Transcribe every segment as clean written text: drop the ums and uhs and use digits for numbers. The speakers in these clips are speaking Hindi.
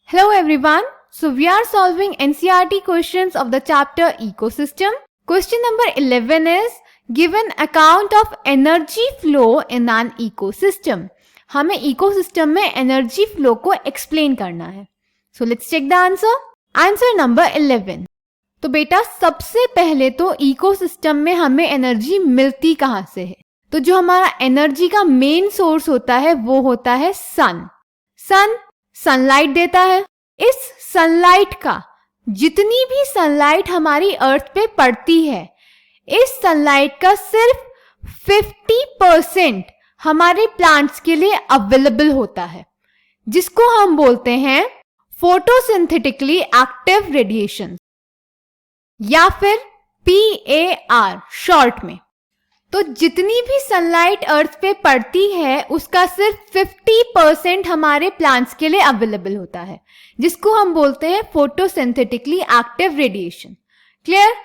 Hello everyone. So we are solving NCERT questions of the chapter Ecosystem. Question number 11 is given account of energy flow in an ecosystem. हमें ecosystem में energy flow को explain करना है. So let's check the answer. Answer number 11. तो बेटा सबसे पहले तो ecosystem में हमें energy मिलती कहाँ से है? तो जो हमारा energy का main source होता है वो होता है sun. sun सनलाइट देता है. इस सनलाइट का जितनी भी सनलाइट हमारी अर्थ पे पड़ती है, इस सनलाइट का सिर्फ 50% हमारे प्लांट्स के लिए अवेलेबल होता है, जिसको हम बोलते हैं फोटोसिंथेटिकली एक्टिव रेडिएशन या फिर PAR शॉर्ट में. तो जितनी भी सनलाइट अर्थ पे पड़ती है उसका सिर्फ 50% हमारे प्लांट्स के लिए अवेलेबल होता है, जिसको हम बोलते हैं फोटोसिंथेटिकली एक्टिव रेडिएशन. क्लियर?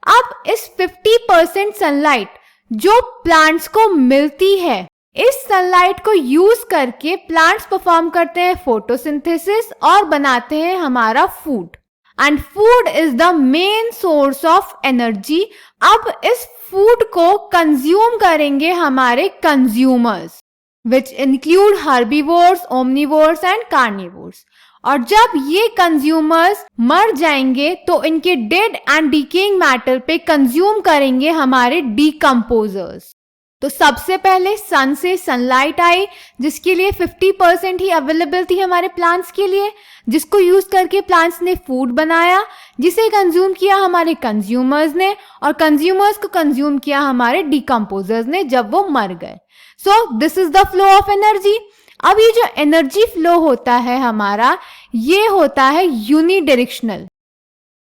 अब इस 50% सनलाइट जो प्लांट्स को मिलती है, इस सनलाइट को यूज करके प्लांट्स परफॉर्म करते हैं फोटोसिंथेसिस और बनाते हैं हमारा food. And food is the main source of energy. अब इस फूड को कंज्यूम करेंगे हमारे consumers, which include herbivores, omnivores and carnivores. और जब ये कंज्यूमर्स मर जाएंगे तो इनके डेड एंड डिकेइंग मैटर पे कंज्यूम करेंगे हमारे डीकंपोजर्स. तो सबसे पहले सन से सनलाइट आई, जिसके लिए 50% ही अवेलेबल थी हमारे प्लांट्स के लिए, जिसको यूज करके प्लांट्स ने फूड बनाया, जिसे कंज्यूम किया हमारे कंज्यूमर्स ने, और कंज्यूमर्स को कंज्यूम किया हमारे डीकंपोजर्स ने जब वो मर गए. So this is the flow of energy. अब ये जो एनर्जी फ्लो होता है हमारा, ये होता है यूनिडायरेक्शनल,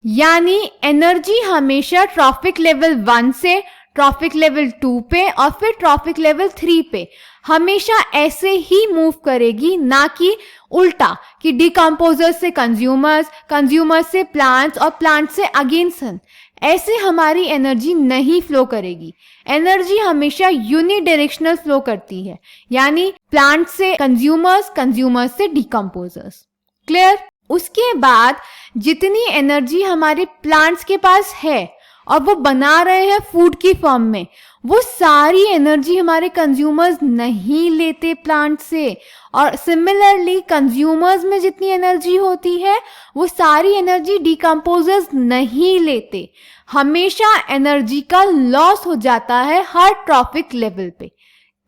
यानी एनर्जी हमेशा ट्रॉफिक लेवल 1 से ट्रॉफिक लेवल 2 पे और फिर ट्रॉफिक लेवल 3 पे हमेशा ऐसे ही मूव करेगी, ना कि उल्टा कि डिकम्पोजर्स से कंज्यूमर्स, कंज्यूमर्स से प्लांट्स और प्लांट्स से अगेन सन. ऐसे हमारी एनर्जी नहीं फ्लो करेगी. एनर्जी हमेशा यूनिडायरेक्शनल फ्लो करती है, यानी प्लांट से कंज्यूमर्स, कंज्यूमर्स से डिकम्पोजर्स. क्लियर? उसके बाद जितनी एनर्जी हमारे प्लांट्स के पास है और वो बना रहे हैं फूड की फॉर्म में, वो सारी एनर्जी हमारे कंज्यूमर्स नहीं लेते प्लांट से. और सिमिलरली कंज्यूमर्स में जितनी एनर्जी होती है वो सारी एनर्जी डिकम्पोजर्स नहीं लेते. हमेशा एनर्जी का लॉस हो जाता है हर ट्रॉफिक लेवल पे.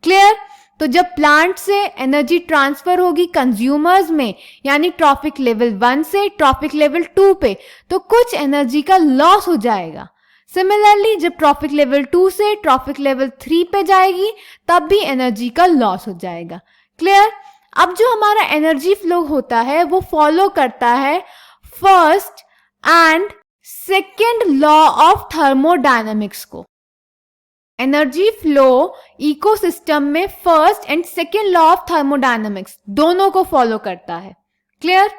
क्लियर? तो जब प्लांट से एनर्जी ट्रांसफर होगी कंज्यूमर्स में, यानी ट्रॉफिक लेवल 1 से ट्रॉफिक लेवल 2 पे, तो कुछ एनर्जी का लॉस हो जाएगा. सिमिलरली जब ट्रॉफिक लेवल 2 से ट्रॉफिक लेवल 3 पे जाएगी तब भी एनर्जी का लॉस हो जाएगा. क्लियर? अब जो हमारा एनर्जी फ्लो होता है वो फॉलो करता है first and second law of thermodynamics को. एनर्जी फ्लो इकोसिस्टम में first and second law of thermodynamics दोनों को फॉलो करता है. क्लियर?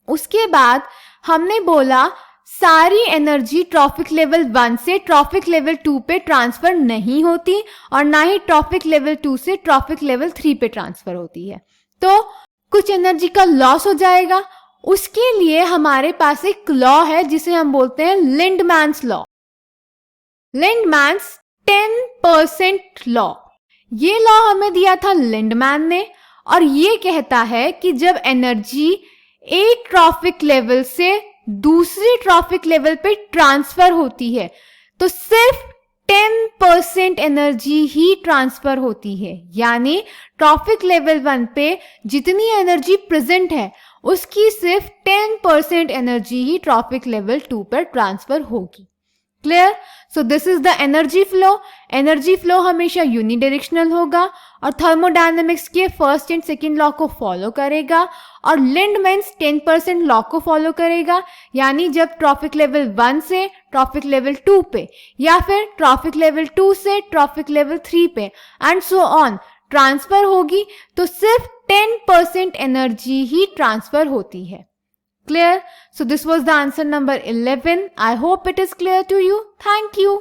उसके बाद हमने बोला सारी एनर्जी ट्रॉफिक लेवल 1 से ट्रॉफिक लेवल 2 पे ट्रांसफर नहीं होती और ना ही ट्रॉफिक लेवल 2 से ट्रॉफिक लेवल 3 पे ट्रांसफर होती है. तो कुछ एनर्जी का लॉस हो जाएगा. उसके लिए हमारे पास एक लॉ है जिसे हम बोलते हैं लिंडमैन्स लॉ. लिंडमैन्स 10% लॉ. ये लॉ हमें दिया था लिंडमैन ने, और ये कहता है कि जब एनर्जी एक ट्रॉफिक लेवल से दूसरी ट्रॉफिक लेवल पे ट्रांसफर होती है तो सिर्फ 10% एनर्जी ही ट्रांसफर होती है. यानी ट्रॉफिक लेवल 1 पे जितनी एनर्जी प्रेजेंट है उसकी सिर्फ 10% एनर्जी ही ट्रॉफिक लेवल 2 पर ट्रांसफर होगी. Clear? So this is the energy flow. Energy flow हमेशा यूनिडायरेक्शनल होगा और थर्मोडायनेमिक्स के फर्स्ट एंड सेकेंड लॉ को फॉलो करेगा, और लिंडमैन्स 10% लॉ को फॉलो करेगा. यानी जब ट्रॉफिक लेवल 1 से ट्रॉफिक लेवल 2 पे या फिर ट्रॉफिक लेवल 2 से ट्रॉफिक लेवल 3 पे एंड सो ऑन ट्रांसफर होगी तो सिर्फ 10% एनर्जी ही ट्रांसफर होती है. Clear? So this was the answer number 11. I hope it is clear to you. Thank you.